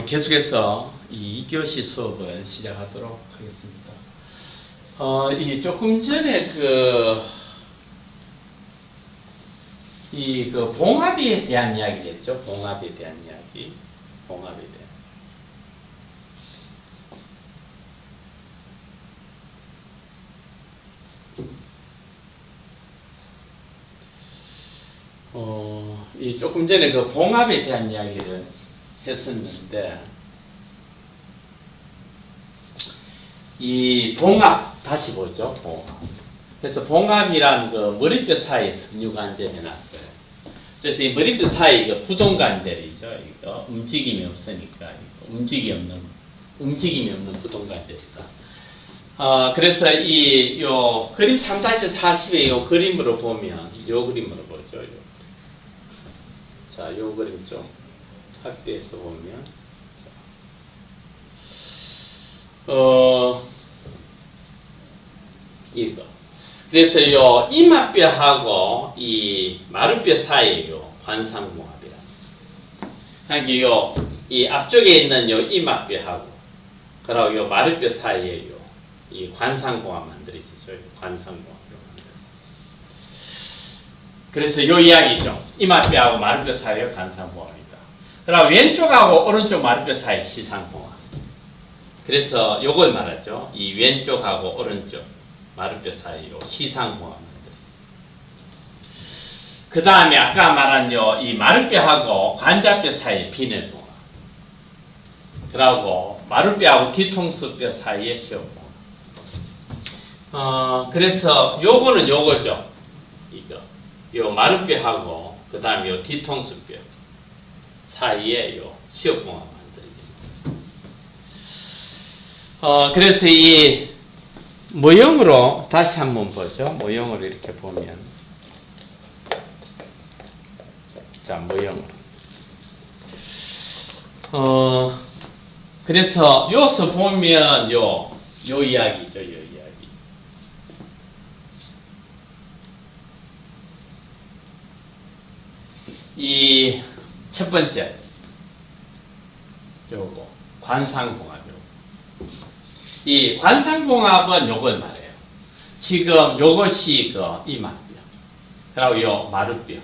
계속해서 이 2교시 수업을 시작하도록 하겠습니다. 이 조금 전에 봉합에 대한 이야기겠죠. 봉합에 대한 이야기. 봉합에 대한. 이 조금 전에 그 봉합에 대한 이야기를 했었는데, 이 봉합, 다시 보죠, 봉합. 그래서 봉합이란 그 머리뼈 사이에 섬유관절 해놨어요. 그래서 이 머리뼈 사이 그 부동관절이죠. 이거 움직임이 없으니까, 움직임이 없는 부동관절이다. 그래서 요 그림 3-40의 요 그림으로 보면, 요 그림으로 보죠. 자, 요 그림 좀 확대해서 보면, 이거. 그래서 요 이마뼈하고 이 마루뼈 사이에 요 관상봉합이라. 그러니까 이 앞쪽에 있는 요 이마뼈하고, 그리고 요 마루뼈 사이에 이 관상봉합 만들어지죠. 관상봉합. 그래서 요 이야기죠. 이마뼈하고 마루뼈 사이에 관상봉합이다. 그리고 왼쪽하고 오른쪽 마루뼈 사이 시상봉합. 그래서 요걸 말하죠. 이 왼쪽하고 오른쪽 마루뼈 사이로 시상봉합 만들어요. 그 다음에 아까 말한 이 마루뼈하고 관자뼈 사이에 비내봉합. 그리고 마루뼈하고 뒤통수뼈 사이에 시어봉합. 그래서 요거는 요거죠. 요 마루뼈하고 그 다음에 요 뒤통수뼈 사이에 요 시어봉합 만들어집니다. 그래서 이 모형으로 다시 한번 보죠. 모형으로 이렇게 보면, 자, 모형으로. 그래서 여기서 보면 요 이야기죠. 요 이야기. 이 첫 번째 요거 관상봉합. 이 관상봉합은 요걸 말해요. 지금 요것이 이마뼈, 그리고 요 마루뼈,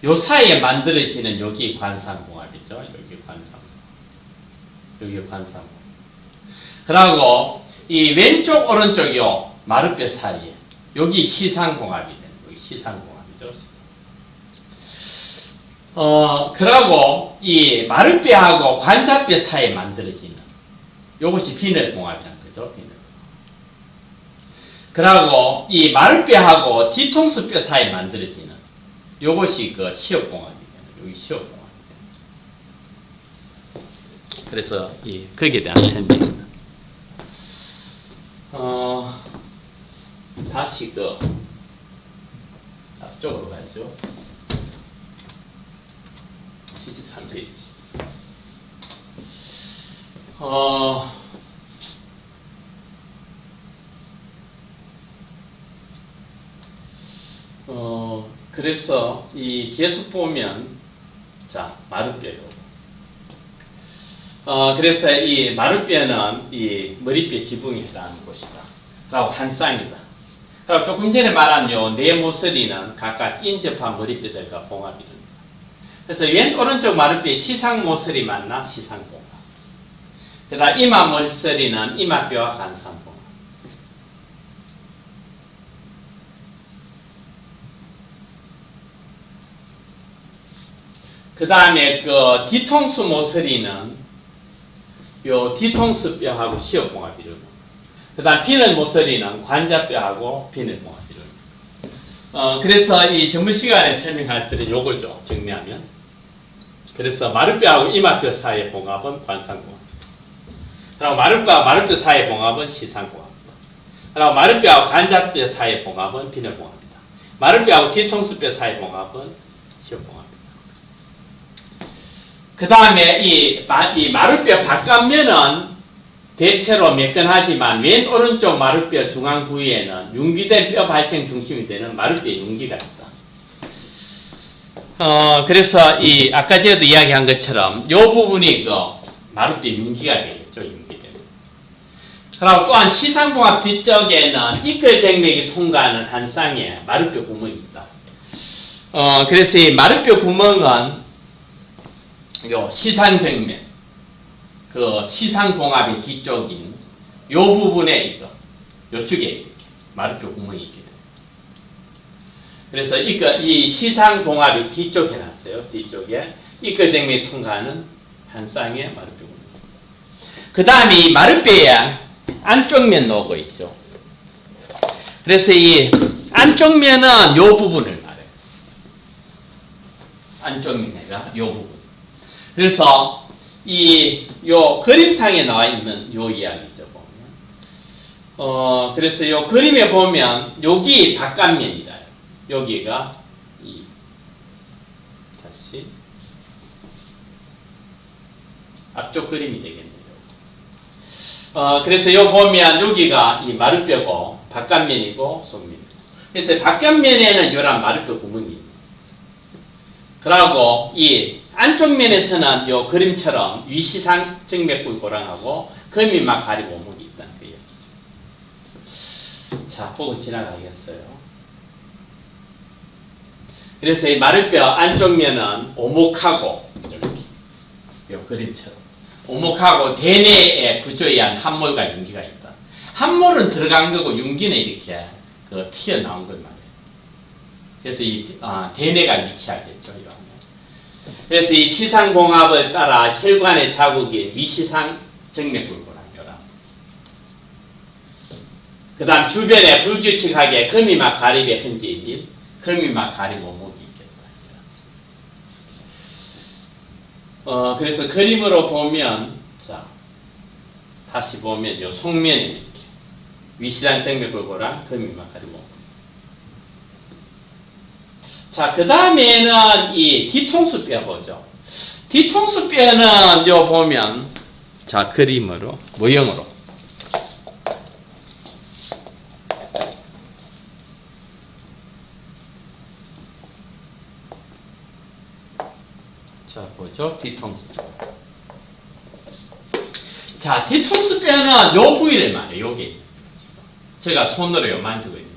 요 사이에 만들어지는 여기 관상봉합이죠. 여기 관상봉합. 그리고 이 왼쪽 오른쪽 요 마루뼈 사이에 여기 시상봉합이 되는, 여기 시상봉합이죠. 그리고 이 마루뼈하고 관자뼈 사이에 만들어지는 요것이 비늘봉합이란 거죠. 그리고 이 마루뼈하고 뒤통수뼈 사이에 만들어지는 요것이 시어봉합이 되는, 여기 시어봉합이 되는. 그래서 거기에 대한 설명입니다. 다시 앞쪽으로 가죠. 73페이지. 그래서 계속 보면, 자, 마루뼈요. 그래서 이 마루뼈는 이 머리뼈 지붕에 해당하는 곳이다. 그리고 한 쌍이다. 그리고 조금 전에 말한 요 네 모서리는 각각 인접한 머리뼈들과 봉합이 됩니다. 그래서 왼 오른쪽 마루뼈의 시상 모서리 맞나? 시상봉합. 그 다음 이마 모서리는 이마뼈와 관상봉합. 그 다음에 뒤통수 모서리는 요 뒤통수뼈하고 시어봉합 이루고, 그 다음 비늘 모서리는 관자뼈하고 비늘봉합 이루고. 그래서 이 전문 시간에 설명할 때는 요거죠. 정리하면. 그래서 마루뼈하고 이마뼈 사이의 봉합은 관상봉합. 그리고 마루뼈와 마루뼈 사이의 봉합은 시상봉합. 그리고 마루뼈하고 관자뼈 사이의 봉합은 비늘봉합이다. 마루뼈하고 뒤통수뼈 사이의 봉합은 시어봉합. 그 다음에 이 마루뼈 바깥면은 대체로 매끈하지만 왼 오른쪽 마루뼈 중앙 부위에는 융기된 뼈 발생 중심이 되는 마루뼈 융기가 있다. 그래서 아까 전에도 이야기한 것처럼 요 부분이 마룻뼈 윤기가 되겠죠. 윤기되면. 그리고 또한 시상봉합 뒤쪽에는 이끌정맥이 통과하는 한 쌍에 마룻뼈 구멍이 있다. 그래서 이 마룻뼈 구멍은 요 시상정맥, 그 시상봉합의 뒤쪽인 요 부분에 있어. 요쪽에 이렇게 마룻뼈 구멍이 있게 돼요. 그래서 이 시상봉합이 뒤쪽에 놨어요. 뒤쪽에 이끌정맥이 통과하는 한 쌍의 마룻뼈 구멍. 그 다음에 이 마룻뼈에 안쪽면 나오고 있죠. 그래서 이 안쪽면은 요 부분을 말해요. 안쪽면이가 요 부분. 그래서 요 그림상에 나와 있는 요 이야기죠, 보면. 그래서 요 그림에 보면 여기 바깥면이다. 여기가 다시 앞쪽 그림이 되겠네요. 그래서 요 보면 여기가 이 마룻뼈고 바깥면이고 속면. 그래서 바깥면에는 요런 마룻뼈 구멍이 있네. 그러고 이 안쪽면에서는 요 그림처럼 위시상 정맥골 고랑하고 거미막 가리 오목이 있다는 거예요. 자, 보고 지나가겠어요. 그래서 이 마룻뼈 안쪽면은 오목하고 이렇게 요 그림처럼 오목하고 대뇌의 구조에 의한 함몰과 윤기가 있다. 함몰은 들어간 거고 윤기는 이렇게 튀어나온 걸 말이에요. 그래서 대뇌가 위치하겠죠. 이러면. 그래서 이 시상공합을 따라 혈관의 자국인 위시상 정맥골고랑혈압. 그 다음 주변에 불규칙하게 거미막 가립의 흔적인 거미막 가립 오목이 있겠다. 그래서 그림으로 보면, 자, 다시 보면 요 속면에 이렇게 위시상 정맥골고랑 거미막 가립 오목. 자, 그 다음에는 이 뒤통수뼈 보죠. 뒤통수뼈는 요 보면, 자, 그림으로, 모형으로. 자, 보죠. 뒤통수뼈. 자, 뒤통수뼈는 요 부위를 말해요. 여기. 제가 손으로 만지고 있는.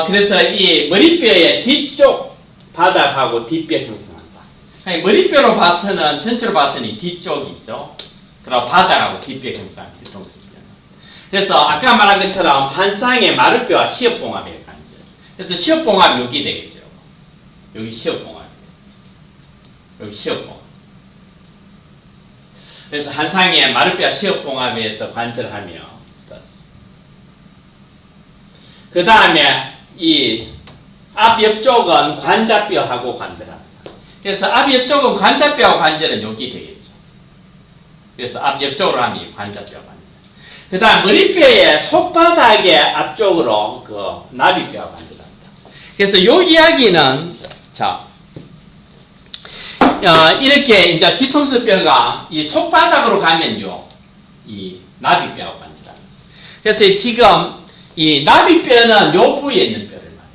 그래서 이 머리뼈의 뒤쪽 바닥하고 뒷뼈 형성한다. 아니, 머리뼈로 봐서는, 전체로 봐서는 이 뒤쪽이 있죠. 그리고 바닥하고 뒷뼈 형성한 뒤통수뼈는. 그래서 아까 말한 것처럼 한 쌍의 마룻뼈와 시업봉합의 관절. 그래서 시업봉합이 여기 되겠죠. 여기 시업봉합. 여기 시업봉합. 그래서 한 쌍의 마룻뼈와 시업봉합에서 관절하며 그 다음에 이 앞 옆쪽은 관자뼈하고 관절합니다. 그래서 앞 옆쪽은 관자뼈하고 관절은 여기 되겠죠. 그래서 앞 옆쪽으로 하면 이 관자뼈 관절. 그 다음 머리뼈의 속바닥의 앞쪽으로 그 나비뼈하고 관절합니다. 그래서 요 이야기는 자 이렇게 이제 뒤통수뼈가 이 속바닥으로 가면요 이 나비뼈하고 관절합니다. 그래서 지금 이 나비뼈는 요 부위에 있는 뼈를 말해요.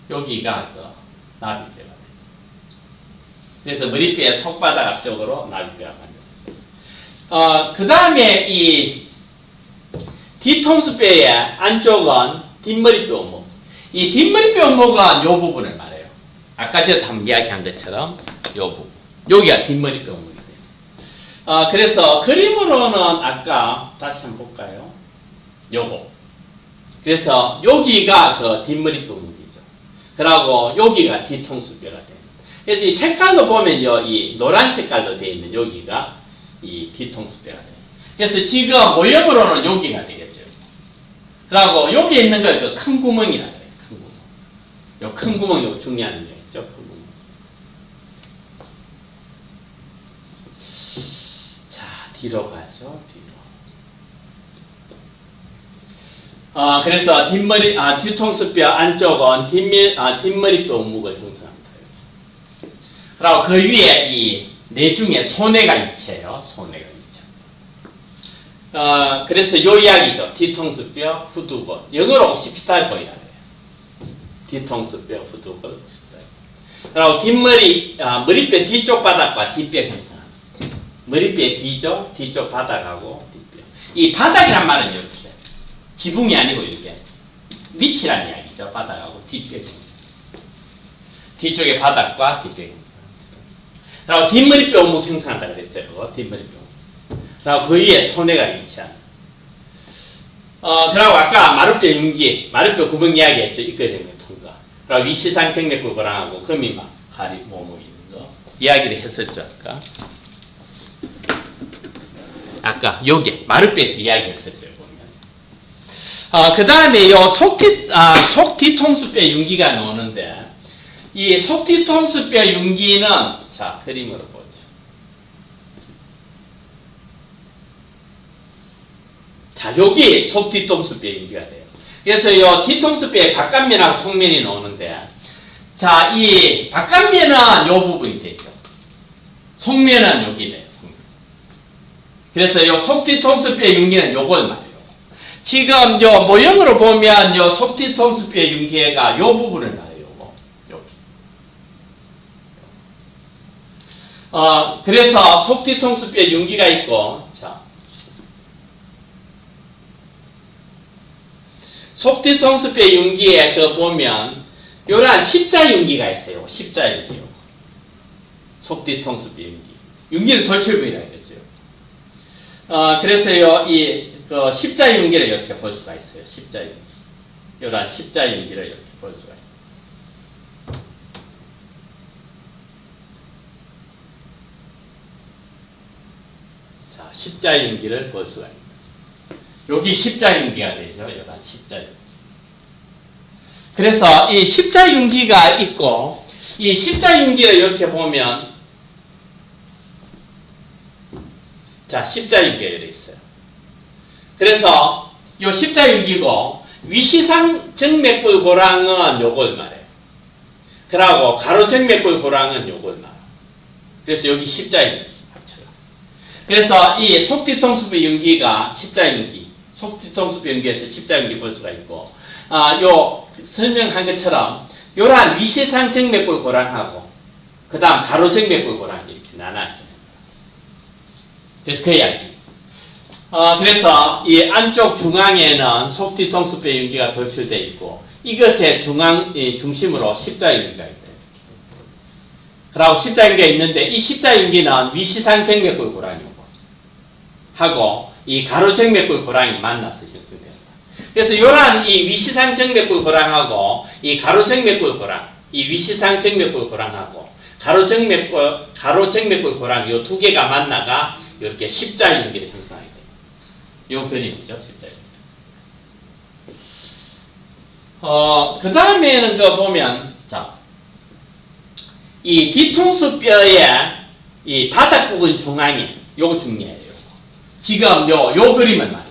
여기가 그 나비뼈가 돼요. 그래서 머리뼈의 속바닥 앞쪽으로 나비뼈가 만들어요. 그 다음에 이 뒤통수뼈의 안쪽은 뒷머리뼈 오목. 이 뒷머리뼈 오목은 요 부분을 말해요. 아까 제가 한번 이야기한 것처럼 요 부분. 여기가 뒷머리뼈 오목이 돼요. 그래서 그림으로는 아까 다시 한번 볼까요? 요거. 그래서 여기가 그 뒷머리 부분이죠. 그리고 여기가 뒤통수뼈가 돼요. 그래서 이 색깔도 보면요, 이 노란 색깔로 되어 있는 여기가 이 뒤통수뼈가 돼요. 그래서 지금 모형으로는 여기가 되겠죠. 그리고 여기 있는 걸 그 큰 구멍이라 그래요. 큰 구멍. 요 큰 구멍이 요 중요한 거죠. 큰 구멍. 자, 뒤로 가죠. 뒤로. 그래서 뒤통수뼈 안쪽은 뒷머리뼈 오목을 형성합니다. 그리고 그 위에 이 내중에 소뇌가 위치해요. 소뇌가 위치. 그래서 요 이야기죠. 뒤통수뼈, 후두골. 영어로 십살골이라 해요. 뒤통수뼈, 후두골, 십살골. 그리고 뒷머리, 머리뼈 뒤쪽 바닥과 뒷뼈 형성합니다. 머리뼈의 뒤쪽 바닥하고 뒷뼈. 이 바닥이란 말은 이렇게 지붕이 아니고 이렇게 밑이란 이야기죠. 바닥하고 뒷뼈. 뒤쪽의 바닥과 뒷뼈. 그리고 뒷머리뼈 오목 형성한다 그랬어요. 뒷머리뼈. 그리고 그 위에 소뇌가 위치한. 그리고 아까 마루뼈 융기, 마루뼈 구멍 이야기했죠. 입거정맥 통과. 그리고 위시상 경맥골 고랑하고 거미막, 가리, 모모 있는 거 이야기를 했었죠. 아까 요게 마루뼈에서 이야기했었죠. 보면. 그 다음에 요 속 뒤통수뼈 융기가 나오는데 이 속 뒤통수뼈 융기는 자 그림으로 보죠. 자, 여기 속 뒤통수뼈 융기가 돼요. 그래서 이 뒤통수뼈의 바깥면하고 속면이 나오는데, 자, 이 바깥면은 요 부분이 되죠. 속면은 여기 돼요. 그래서 이 속 뒤통수뼈 융기는 요걸 말해요. 지금 요 모형으로 보면 요 속 뒤통수뼈 융기가 요 부분을 말해요. 여기. 그래서 속 뒤통수뼈 융기가 있고, 자. 속 뒤통수뼈 융기에 보면 요런 십자 융기가 있어요. 십자 융기요. 속 뒤통수뼈 융기. 융기는 돌출부위라 했죠. 그래서요 이 십자 융기를 이렇게 볼 수가 있어요. 십자 융기. 요런 십자 융기를 이렇게 볼 수가 있어요. 자, 십자 융기를 볼 수가 있어요. 여기 십자윤기가 되죠. 여기가 십자윤기. 그래서 이 십자윤기가 있고 이 십자윤기를 이렇게 보면 자 십자윤기가 이렇게 있어요. 그래서 이 십자윤기고 위시상 정맥골 고랑은 요걸 말해요. 그러고 가로정맥골 고랑은 요걸 말해요. 그래서 여기 십자윤기 합쳐요. 그래서 이 속뒤통수뼈 윤기가 십자윤기 속 뒤통수뼈 융기에서 십자윤기 볼 수가 있고, 요 설명한 것처럼 요러한 위시상 정맥골 고랑하고 그 다음 가로정맥골 고랑 이렇게 나눠져요. 그래서 그 이야기. 그래서 이 안쪽 중앙에는 속 뒤통수뼈 융기가 돌출되어 있고 이것의 중심으로 십자윤기가 있어요. 그리고 십자윤기가 있는데 이 십자윤기는 위시상 정맥골 고랑이고 하고 이 가로정맥골 고랑이 만나서 형성됩니다. 그래서 이러한 이 위시상 정맥골 고랑하고 이 가로정맥골 고랑, 이 위시상 정맥골 고랑하고 가로정맥골 고랑 이 두 개가 만나가 이렇게 십자윤기를 형성하게 됩니다. 이 그림이죠, 십자윤기. 그 다음에는 보면 자, 이 뒤통수뼈의 이 바닥 부분 중앙에 요거 중요해요. 지금 요 그림을 말이에요.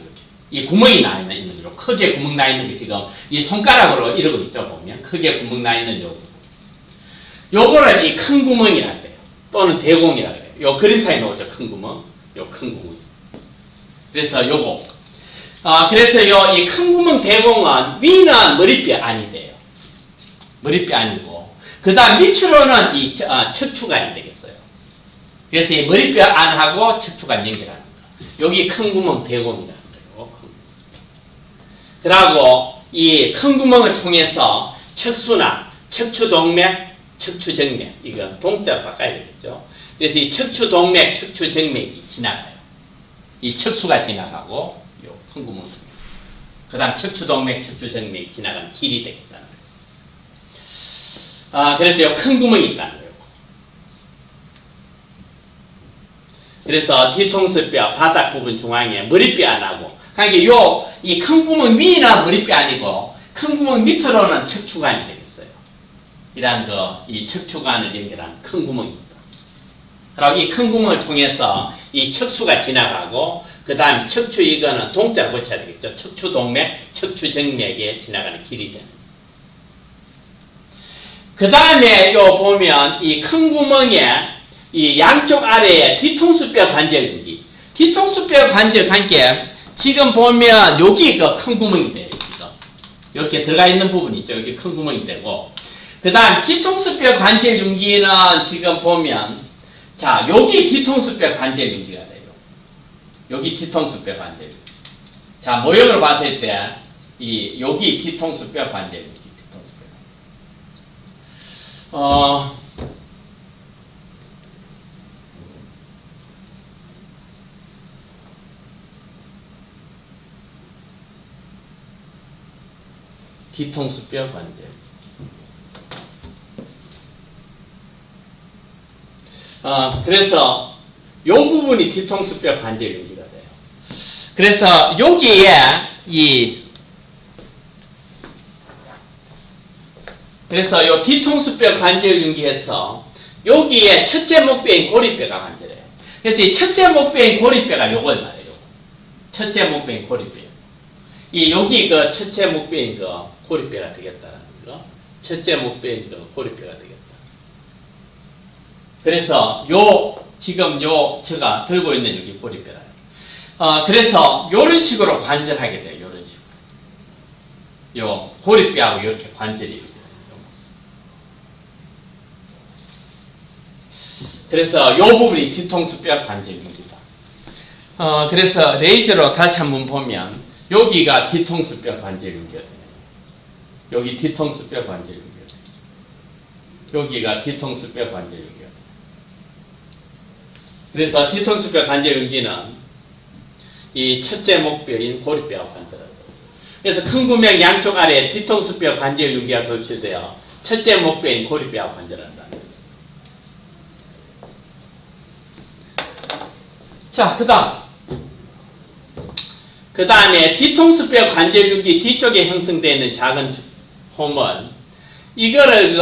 이 구멍이 나 있는 요 크게 구멍 나 있는 게 지금 이 손가락으로 이러고 있죠 보면 크게 구멍 나 있는 요 요거를 이 큰 구멍이라 해요. 또는 대공이라 해요. 요 그림사에 나오죠 큰 구멍, 요 큰 구멍. 그래서 요거. 그래서 이 큰 구멍 대공은 위는 머리뼈 안이 돼요. 머리뼈 안이고 그 다음 밑으로는 이 척추관이 되겠어요. 그래서 이 머리뼈 안하고 척추관 연결하는. 여기 큰 구멍 대공이라는 거예요. 그리고 이 큰 구멍을 통해서 척수나 척추동맥, 척추정맥 이거 동자 바꿔야 되겠죠. 그래서 이 척추동맥, 척추정맥이 지나가요. 이 척수가 지나가고 이 큰 구멍 통해서 그 다음 척추동맥, 척추정맥이 지나가는 길이 되겠다는 거예요. 그래서 이 큰 구멍이 있다는 거예요. 그래서 뒤통수뼈 바닥 부분 중앙에 머리뼈 안하고 그러니까 이 큰 구멍 위나 머리뼈 아니고 큰 구멍 밑으로는 척추관이 되겠어요. 이런 이 척추관을 연결하는 큰 구멍입니다. 그리고 이 큰 구멍을 통해서 이 척수가 지나가고 그 다음 척추 이거는 동자를 붙여야 되겠죠. 척추동맥, 척추정맥에 지나가는 길이 되는. 그 다음에 보면 이 큰 구멍에 이 양쪽 아래에 뒤통수뼈 관절 여기. 뒤통수뼈 관절 관계 지금 보면 여기 큰 구멍이 돼요. 이렇게 들어가 있는 부분이 있죠. 여기 큰 구멍이 되고 그 다음 뒤통수뼈 관절 융기는 지금 보면 자, 여기 뒤통수뼈 관절 윤기가 돼요. 여기 뒤통수뼈 관절 윤기. 자, 모형으로 봤을 때, 여기 뒤통수뼈 관절 윤기, 뒤통수뼈. 뒤통수뼈 관절. 그래서 이 부분이 뒤통수뼈 관절 윤기가 돼요. 그래서 여기에 그래서 이 뒤통수뼈 관절 윤기에서 여기에 첫째 목뼈인 고리뼈가 관절해요. 그래서 이 첫째 목뼈인 고리뼈가 요걸 말해요. 첫째 목뼈인 고리뼈. 여기 그 첫째 목뼈인 그 고리뼈가 되겠다는 거. 첫째 목뼈인 그 고리뼈가 되겠다. 그래서 지금 제가 들고 있는 여기 고리뼈라. 그래서 요런 식으로 관절하게 돼요. 요런 식으로. 요 고리뼈하고 이렇게 관절이 돼요. 그래서 요 부분이 뒤통수뼈 관절입니다. 그래서 레이저로 다시 한번 보면 여기가 뒤통수뼈 관절입니다. 여기 뒤통수뼈 관절입니다. 여기가 뒤통수뼈 관절입니다. 그래서 뒤통수뼈 관절윤기는 이 첫째 목뼈인 고리뼈와 관절합니다. 그래서 큰 구멍 양쪽 아래에 뒤통수뼈 관절윤기가 돌출되어 첫째 목뼈인 고리뼈와 관절한다. 자, 그 다음에 뒤통수뼈 관절윤기 뒤쪽에 형성되어 있는 작은 홈은 이거를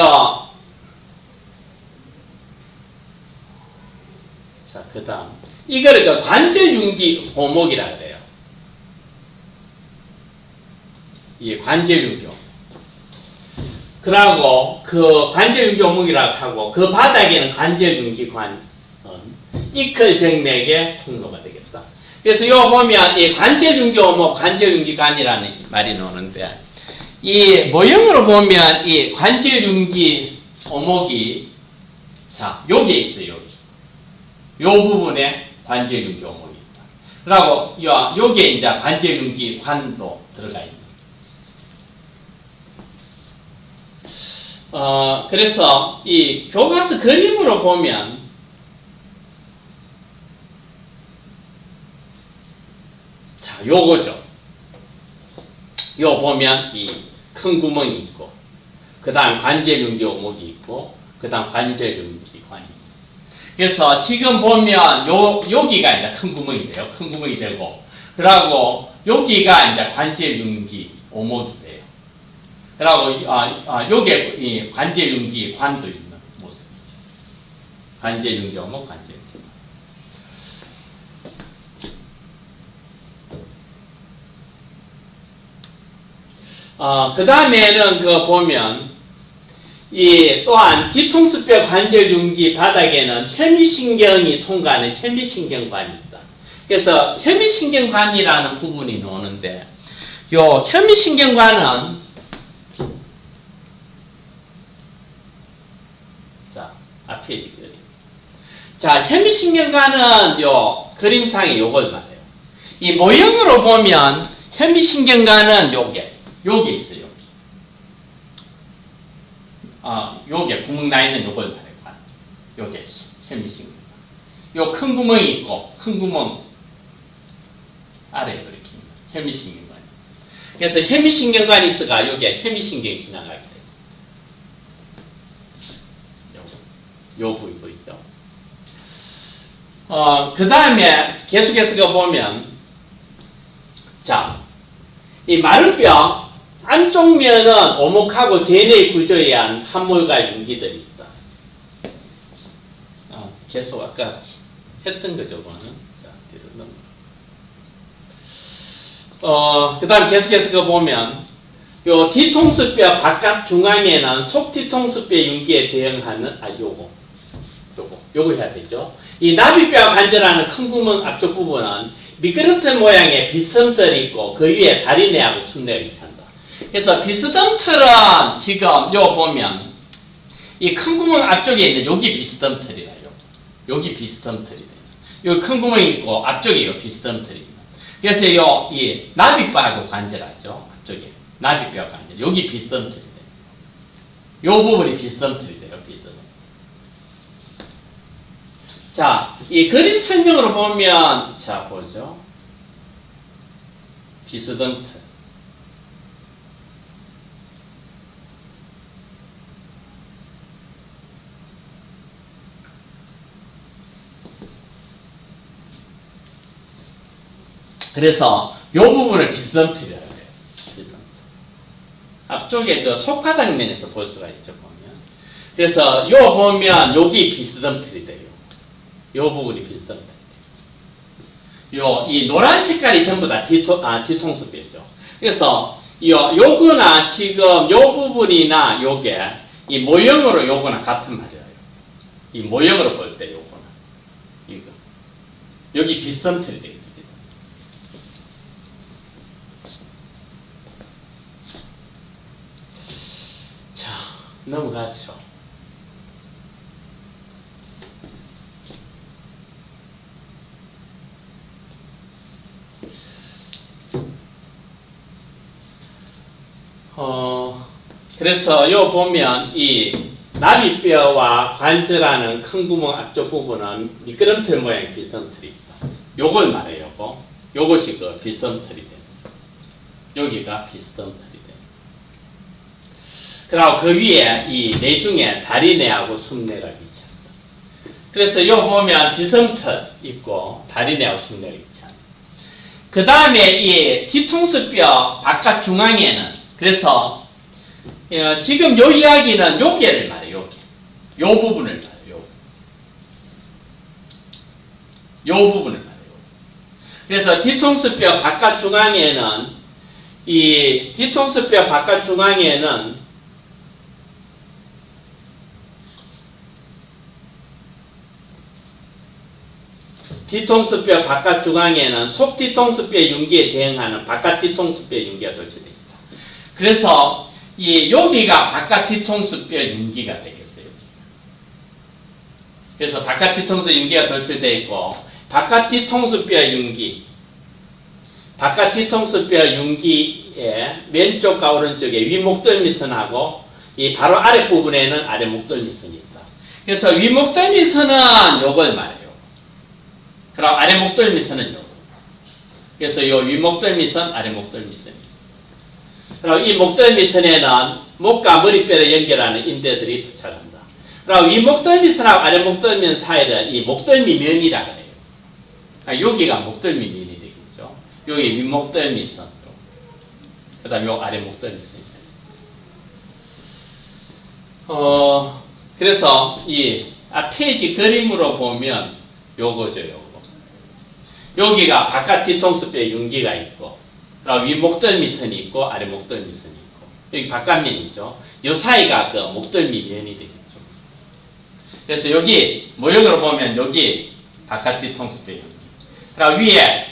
그 다음 이거를 관절윤기 호목이라고 해요. 이 관절윤기 호목. 그러고 그 관절윤기 호목이라고 하고 그 바닥에는 관절윤기관 이클 정맥의 통로가 되겠다. 그래서 요 보면 이 관절윤기 호목, 관절윤기관이라는 말이 나오는데 이 모형으로 보면 이 관절윤기 호목이 자 여기에 있어요. 요 부분에 관절윤기 호목이 있다. 그리고 여기에 이제 관절윤기 관도 들어가 있는. 그래서 이 교과서 그림으로 보면 자 요거죠. 요 보면 이 큰 구멍이 있고 그 다음 관절윤기 호목이 있고 그 다음 관절윤기 관이 있고. 그래서 지금 보면 여기가 이제 큰 구멍이 돼요. 큰 구멍이 되고 그러고 여기가 이제 관절윤기 오목이 돼요. 그러고 여기에 이 관절윤기 관도 있는 모습이죠. 관절윤기 오목, 관절윤기. 그 다음에는 보면 또한 뒤통수뼈 관절윤기 바닥에는 혈미신경이 통과하는 혈미신경관이 있다. 그래서 혈미신경관이라는 부분이 나오는데 요 혈미신경관은 자 앞에 그림. 자 혈미신경관은 요 그림상에 요걸 말해요. 이 모형으로 보면 혈미신경관은 요게 있어요. 요게 구멍 나 있는 요걸 말해요. 요게 혈미신경관. 요 큰 구멍이 있고 큰 구멍 아래에 이렇게 혈미신경관. 그래서 혈미신경관이 있어가 요게 혈미신경이 지나가게 돼요. 요 부위 보이죠? 그 다음에 계속해서 보면 자, 이 마른뼈 안쪽 면은 오목하고 대뇌 구조에 의한 함몰과 윤기들이 있다. 계속 아까 했던 거죠, 그거는. 자, 뒤로 넘어. 그 다음 계속해서 보면, 요 뒤통수뼈 바깥 중앙에는 속뒤통수뼈 윤기에 대응하는, 요거 해야 되죠. 이 나비뼈 관절하는 큰 구멍 앞쪽 부분은 미끄럼틀 모양의 비스듬틀이 있고, 그 위에 다리내하고 순내를 찬다. 그래서 비스듬틀은 지금 요 보면 이 큰 구멍 앞쪽에 있는 여기 비스듬틀이라요. 여기 비스듬틀이 돼요. 여기 큰 구멍이 있고 앞쪽이 요 비스듬틀입니다. 그래서 요 이 나비뼈하고 관절하죠. 앞쪽에 나비뼈 관절. 여기 비스듬틀이 돼요. 요 부분이 비스듬틀이 돼요. 비스듬틀. 자, 이 그림 설명으로 보면 자 보죠. 비스듬틀. 그래서 요 부분을 비스듬틀이라고 해요. 비스듬틀. 앞쪽에 그 속화장면에서 볼 수가 있죠, 보면. 그래서 요 보면 여기 비스듬틀이 돼요. 요 부분이 비스듬틀이 돼요. 이 노란 색깔이 전부 다 뒤통수뼈죠. 그래서 요거나 지금 요 부분이나 요게 이 모형으로 요거나 같은 말이에요. 이 모형으로 볼 때 요거나 이거 여기 비스듬틀이 되겠죠. 넘어가죠. 그래서 요 보면 이 나비뼈와 관절하는 큰 구멍 앞쪽 부분은 미끄럼틀 모양의 비스듬틀이 있다. 요걸 말해요. 요것이 그 비스듬틀이 돼요. 여기가 비스듬틀이 돼요. 그리고 그 위에 이 내중에 다리내하고 숨내가 위치합니다. 그래서 요 보면 비스듬틀 있고 다리내하고 숨내가 위치합니다. 그 다음에 이 뒤통수뼈 바깥 중앙에는 그래서 지금 요 이야기는 요게를 말해요. 요게. 요 부분을 말해요. 요 부분을 말해요. 그래서 뒤통수뼈 바깥 중앙에는 이 뒤통수뼈 바깥 중앙에는 뒤통수뼈 바깥 중앙에는 속뒤통수뼈 융기에 대응하는 바깥 뒤통수뼈 융기가 돌출되어 있다. 그래서 이 여기가 바깥 뒤통수뼈 융기가 되겠어요. 그래서 바깥 뒤통수 융기가 돌출되어 있고 바깥 뒤통수뼈 융기, 바깥 뒤통수뼈 융기의 왼쪽과 오른쪽에 위목돌미선하고 이 바로 아랫 부분에는 아래 목돌미선이 있다. 그래서 위목돌미선은 요걸 말해요. 그럼 아래 목돌미선은 요거. 그래서 요 위목돌미선, 아래 목돌미선. 그럼 이 목돌미선에는 목과 머리뼈를 연결하는 인대들이 도착한다. 그럼 이 목돌미선하고 아래 목돌미선 사이를 이 목돌미면이라고 해요. 여기가 목돌미면이 되겠죠. 여기 윗목돌미선. 그 다음 요 아래 목돌미선. 그래서 이 페이지 그림으로 보면 요거죠, 요거. 여기가 바깥 뒤통수뼈 융기가 있고, 그리고 위 목덜미선이 있고, 아래 목덜미선이 있고, 여기 바깥면이죠. 요 사이가 그 목덜미면이 되겠죠. 그래서 여기 모형으로 보면 여기 바깥 뒤통수뼈 융기, 그리고 위에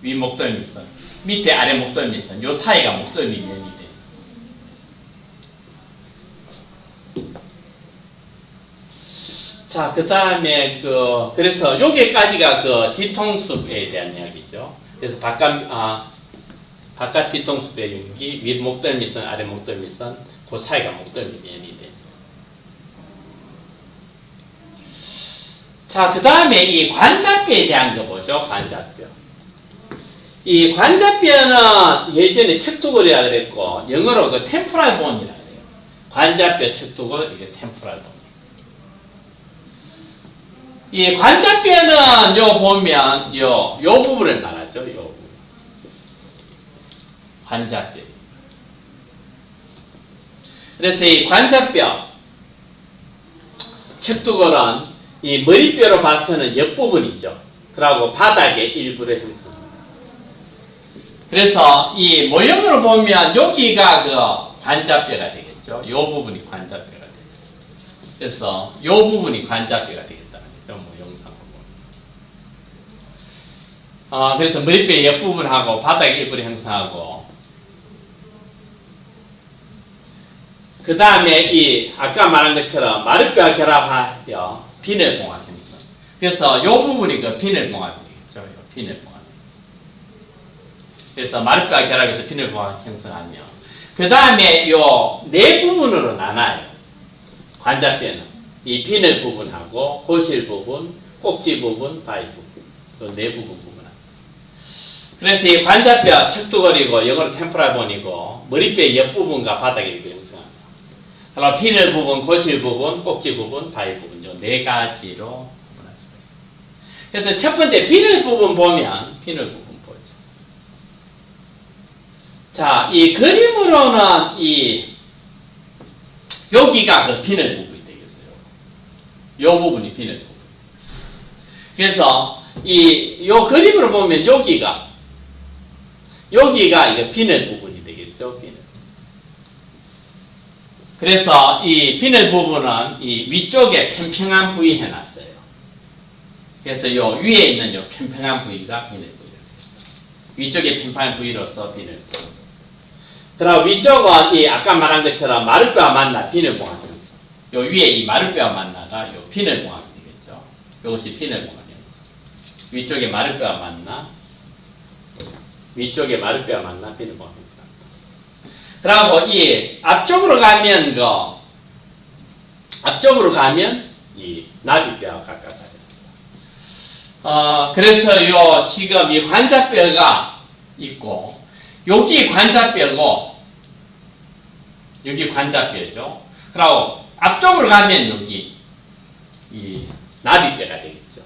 위 목덜미선, 밑에 아래 목덜미선, 요 사이가 목덜미면이 돼요. 자, 그 다음에 그래서 여기까지가 그 뒤통수뼈에 대한 이야기죠. 그래서 바깥 뒤통수뼈 융기, 윗 목덜미선, 아래 목덜미선, 그 사이가 목덜미면이 돼요. 자, 그 다음에 이 관자뼈에 대한 거 보죠. 관자뼈. 이 관자뼈는 예전에 척두골이라 그랬고, 영어로 그 템포랄 본이라 그래요. 관자뼈, 척두골, 이게 템포랄 본. 이 관자뼈는 요 보면 요 부분을 말하죠. 요 부분. 관자뼈. 그래서 이 관자뼈, 척두골은 이 머리뼈로 봐서는 옆부분이죠. 그리고 바닥의 일부를 형성합니다. 그래서 이 모형으로 보면 여기가 그 관자뼈가 되겠죠. 요 부분이 관자뼈가 되겠죠. 그래서 요 부분이 관자뼈가 되겠죠. 그래서 머리뼈의 옆부분하고 바닥의 일부를 형성하고, 그 다음에 이 아까 말한 것처럼 마르뼈와 결합하여 비늘 공화입니다. 그래서 요 부분이 그 비늘봉합이 되겠죠. 비늘봉합. 그래서 마르뼈와 결합해서 비늘봉합 형성하며, 그 다음에 요 네 부분으로 나눠요. 관자뼈는 이 비늘 부분하고 고실 부분, 꼭지 부분, 바위 부분, 그 네 부분. 그래서 이 관자뼈 척두거리고 영어로 템포랄본이고 머리뼈 옆부분과 바닥에 형성합니다. 그럼 비늘 부분, 고실 부분, 꼭지 부분, 바위 부분 요 네 가지로 구분할 수가 있습니다. 그래서 첫 번째 비늘 부분 보면 비늘 부분 보죠. 자, 이 그림으로는 이 여기가 그 비늘 부분이 되겠어요. 요 부분이 비늘 부분. 그래서 요 그림으로 보면 여기가 이거 비늘 부분이 되겠죠. 비늘. 그래서 이 비늘 부분은 이 위쪽에 평평한 부위 해놨어요. 그래서 요 위에 있는 요 평평한 부위가 비늘 부위. 위쪽에 평평한 부위로서 비늘 부위. 그리고 위쪽은 이 아까 말한 것처럼 마르뼈와 만나 비늘봉합. 요 위에 이 마르뼈와 만나가 요 비늘봉합이 되겠죠. 이것이 비늘봉합이에요. 위쪽에 마르뼈와 만나 비늘봉합입니다. 그리고 이 앞쪽으로 가면 이 나비뼈와 가까워요. 그래서 요 지금 이 관자뼈가 있고 여기 관자뼈고 여기 관자뼈죠. 그리고 앞쪽으로 가면 여기 이 나비뼈가 되겠죠.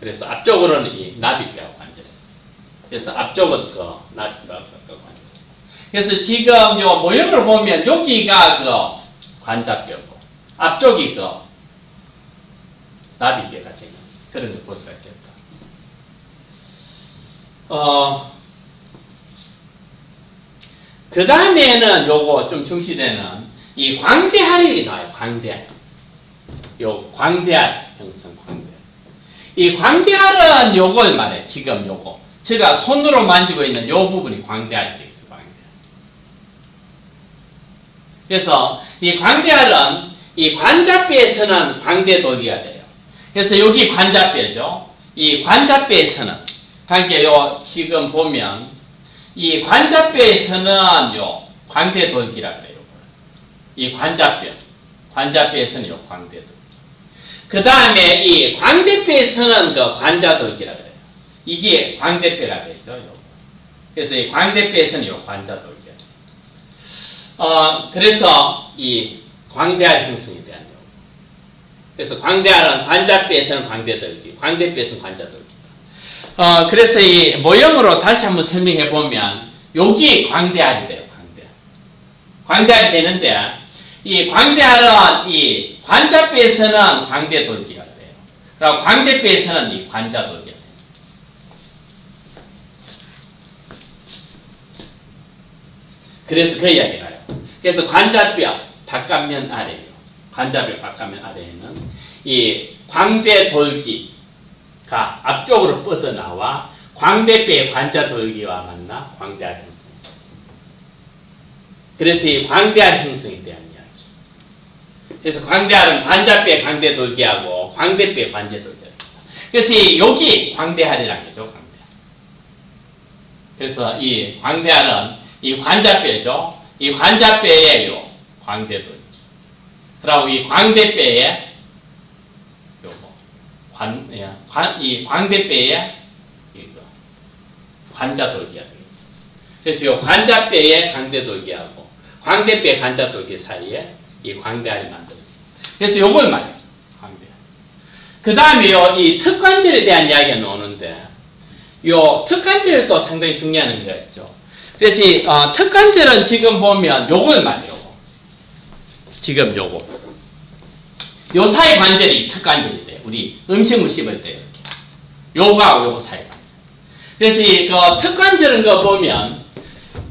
그래서 앞쪽으로는 이 나비뼈가 관절. 그래서 앞쪽은 그 나비뼈가 관절. 그래서 지금 요 모형을 보면 여기가 그 관자뼈고 앞쪽이 그 나비뼈가 되는 그런 걸 볼 수가 있겠다. 그 다음에는 요거 좀 중시되는 이 광대알이 나와요. 광대알. 요 광대알 형성 광대알. 이 광대알은 요걸 말해요. 지금 요거. 제가 손으로 만지고 있는 요 부분이 광대알이 되겠어요. 광대알. 그래서 이 광대알은 이 관자뼈에서는 광대돌기가 돼요. 그래서 여기 관자뼈죠. 이 관자뼈에서는 그러니까 요 지금 보면 이 관자뼈에서는 요 광대돌기라고 해요. 이 관자뼈에서는 요 광대돌기. 그 다음에 이 광대뼈에서는 그 관자돌기라고 해요. 이게 광대뼈라고 되죠. 그래서 이 광대뼈에서는 요 관자돌기. 그래서 이 광대알 형성에 대한 요. 그래서 광대알은 관자뼈에서는 광대돌기, 광대뼈에서는 관자돌기. 그래서 이 모형으로 다시 한번 설명해 보면 여기 광대알이 돼요. 광대알이 되는데 이 광대알은 이 관자뼈에서는 광대돌기가 돼요. 그리고 광대뼈에서는 이 관자돌기가 돼요. 그래서 그 이야기를 해요. 그래서 관자뼈 바깥면 아래요. 관자뼈 바깥면 아래에는 이 광대돌기가 앞쪽으로 뻗어나와 광대뼈의 관자돌기와 만나 광대알 형성. 그래서 이 광대알 형성에 대한 이야기. 그래서 광대알은 관자뼈의 광대돌기하고 광대뼈의 관자돌기입니다. 그래서 이 여기 광대알이라는 거죠. 광대알. 그래서 이 광대알은 이 관자뼈죠. 이 관자뼈의 요 광대돌기. 그리고 이 광대뼈의 이 광대뼈의 관자돌기가 되겠습니다. 그래서 이 관자뼈의 광대돌기하고 광대뼈의 관자돌기 사이에 이 광대알이 만들어집니다. 그래서 요걸 말해요. 광대알. 그 다음에 이 턱관절에 대한 이야기가 나오는데 요 턱관절도 상당히 중요한 거 있죠. 그래서 이 턱관절은 지금 보면 요걸 말해요. 지금 요거. 요 사이 관절이 턱관절이 돼요. 우리 음식물 씹을 때 이렇게. 요거하고 요거 사이 관절. 그래서 이 턱관절은 거 보면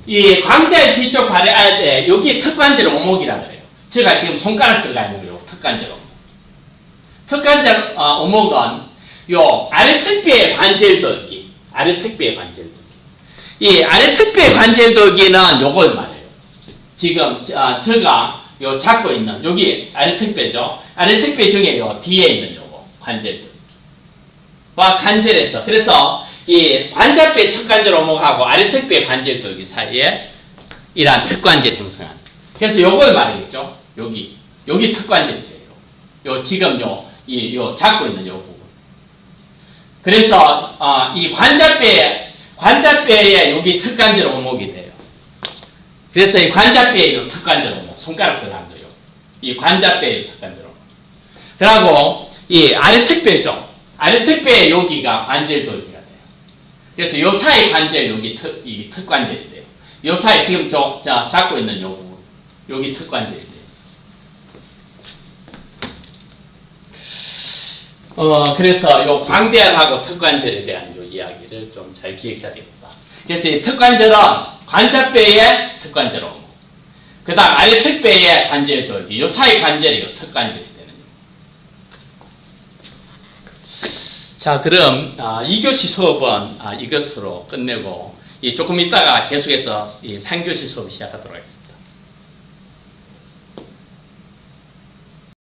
이 광대알 뒤쪽 발의 아래 여기 턱관절 오목이라고 그래요. 제가 지금 손가락 들어가 있는 거요. 턱관절 오목. 턱관절 오목은 요 아래턱뼈의 관절돌기. 아래턱뼈의 관절돌기. 이 아래턱뼈의 관절돌기는 요걸 말해요. 지금 제가 요 잡고 있는 여기 아래턱뼈죠. 아래턱뼈 중에 요 뒤에 있는 요거 관절돌기. 관절에서. 그래서 이 관자뼈의 턱관절 오목하고 아래턱뼈의 관절돌기 사이에 이러한 턱관절 형성한. 그래서 요걸 말이겠죠. 여기 턱관절이에요. 요 지금 요 잡고 있는 요 부분. 그래서 이 관자뼈에 여기 턱관절 오목이 돼요. 그래서 이 관자뼈에 요 턱관절 오목, 손가락 들어간 거요. 이 관자뼈의 턱관절 오목. 그리고 이 아래턱뼈죠. 아래턱뼈의 여기가 관절돌기가 돼요. 그래서 요 사이 관절 여기 이 턱관절이 돼요. 요 사이 지금 잡고 있는 요 부분, 여기 턱관절이 돼요. 그래서 요 광대하고 턱관절에 대한 요 이야기를 좀 잘 기억해야 됩니다. 그래서 이 턱관절은 관자뼈의 턱관절 오목, 그 다음 아래턱뼈의 관절돌기, 요 사이 관절이 요 턱관절이 되는 거예요. 자, 그럼 2교시 수업은 이것으로 끝내고 조금 있다가 계속해서 3교시 수업 시작하도록 하겠습니다.